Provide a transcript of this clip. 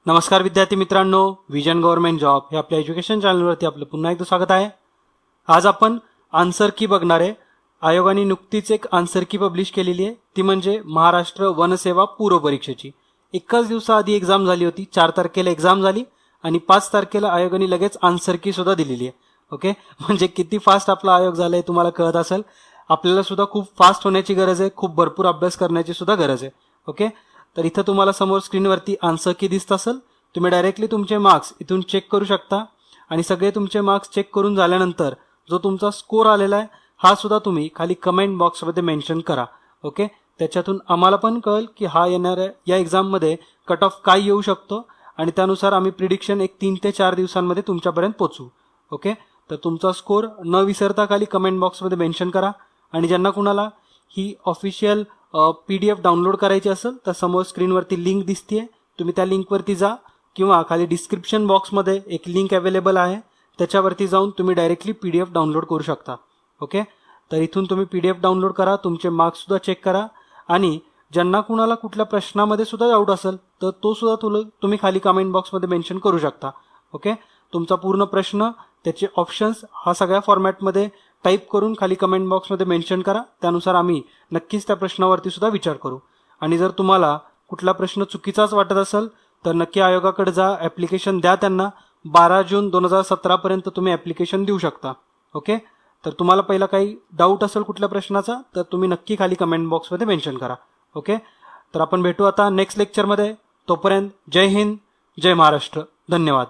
नमस्कार विद्यार्थी मित्रांनो, विजन गव्हर्नमेंट जॉब हे आपल्या एज्युकेशन चॅनलवरती आपलं पुन्हा एकदा स्वागत आहे। आज आपण आन्सर की बघणार आहे। आयोगाने नुकतीच एक आन्सर की पब्लिश केलेली आहे, ती म्हणजे महाराष्ट्र वनसेवा पूर्व परीक्षेची। एकाच दिवसाआधी एक्झाम झाली होती, 4 तारखेला एक्झाम झाली आणि 5 तारखेला आयोगाने लगेच आन्सर की सुद्धा दिलेली आहे। ओके, म्हणजे किती फास्ट आपला आयोग झालाय तुम्हाला कळत असेल। आपल्याला सुद्धा खूप फास्ट होण्याची गरज आहे, खूप भरपूर अभ्यास करण्याची सुद्धा गरज आहे। ओके, तर इथं तुम्हाला समोर स्क्रीनवरती आन्सर की दिसत असेल, तुम्ही डायरेक्टली तुमचे मार्क्स इथून चेक करू शकता आणि सगळे तुमचे मार्क्स चेक करून झाल्यानंतर जो तुमचा स्कोर आलेला आहे हा सुद्धा तुम्ही खाली कमेंट बॉक्समध्ये मेन्शन करा। ओके, त्याच्यातून आम्हाला पण कळेल की हा येणाऱ्या या एक्झाममध्ये कट ऑफ काय येऊ शकतो आणि त्यानुसार आम्ही प्रिडिक्शन एक 3 ते 4 दिवसांमध्ये तुमच्यापर्यंत पोहोचू। ओके, तर तुमचा स्कोर न विसरता खाली कमेंट बॉक्समध्ये मेन्शन करा आणि ज्यांना कुणाला ही ऑफिशियल PDF डाउनलोड करायची असेल तर समोर स्क्रीनवरती लिंक दिसतेय, तुम्ही त्या लिंकवरती जा किंवा खाली डिस्क्रिप्शन बॉक्समध्ये एक लिंक अवेलेबल आहे, त्याच्यावरती जाऊन तुम्ही डायरेक्टली PDF डाउनलोड करू शकता। ओके, तर इथून तुम्ही PDF डाउनलोड करा, तुमचे मार्क्स सुद्धा चेक करा आणि ज्यांना कुणाला कुठल्या प्रश्नामध्ये सुद्धा डाऊट असेल तर तो सुद्धा तुम्ही खाली कमेंट बॉक्समध्ये मेन्शन करू शकता। ओके, तुमचा पूर्ण प्रश्न, त्याचे ऑप्शन्स हा सगळ्या फॉर्मॅटमध्ये टाईप करून खाली कमेंट बॉक्समध्ये मेन्शन करा, त्यानुसार आम्ही नक्कीच त्या प्रश्नावरती सुद्धा विचार करू। आणि जर तुम्हाला कुठला प्रश्न चुकीचाच वाटत असेल तर नक्की आयोगाकडे जा, ॲप्लिकेशन द्या त्यांना। 12 जून 2017 पर्यंत तुम्ही ॲप्लिकेशन देऊ शकता। ओके, तर तुम्हाला पहिला काही डाऊट असेल कुठल्या प्रश्नाचा तर तुम्ही नक्की खाली कमेंट बॉक्समध्ये मेन्शन करा। ओके, तर आपण भेटू आता नेक्स्ट लेक्चरमध्ये। तोपर्यंत जय हिंद, जय महाराष्ट्र, धन्यवाद।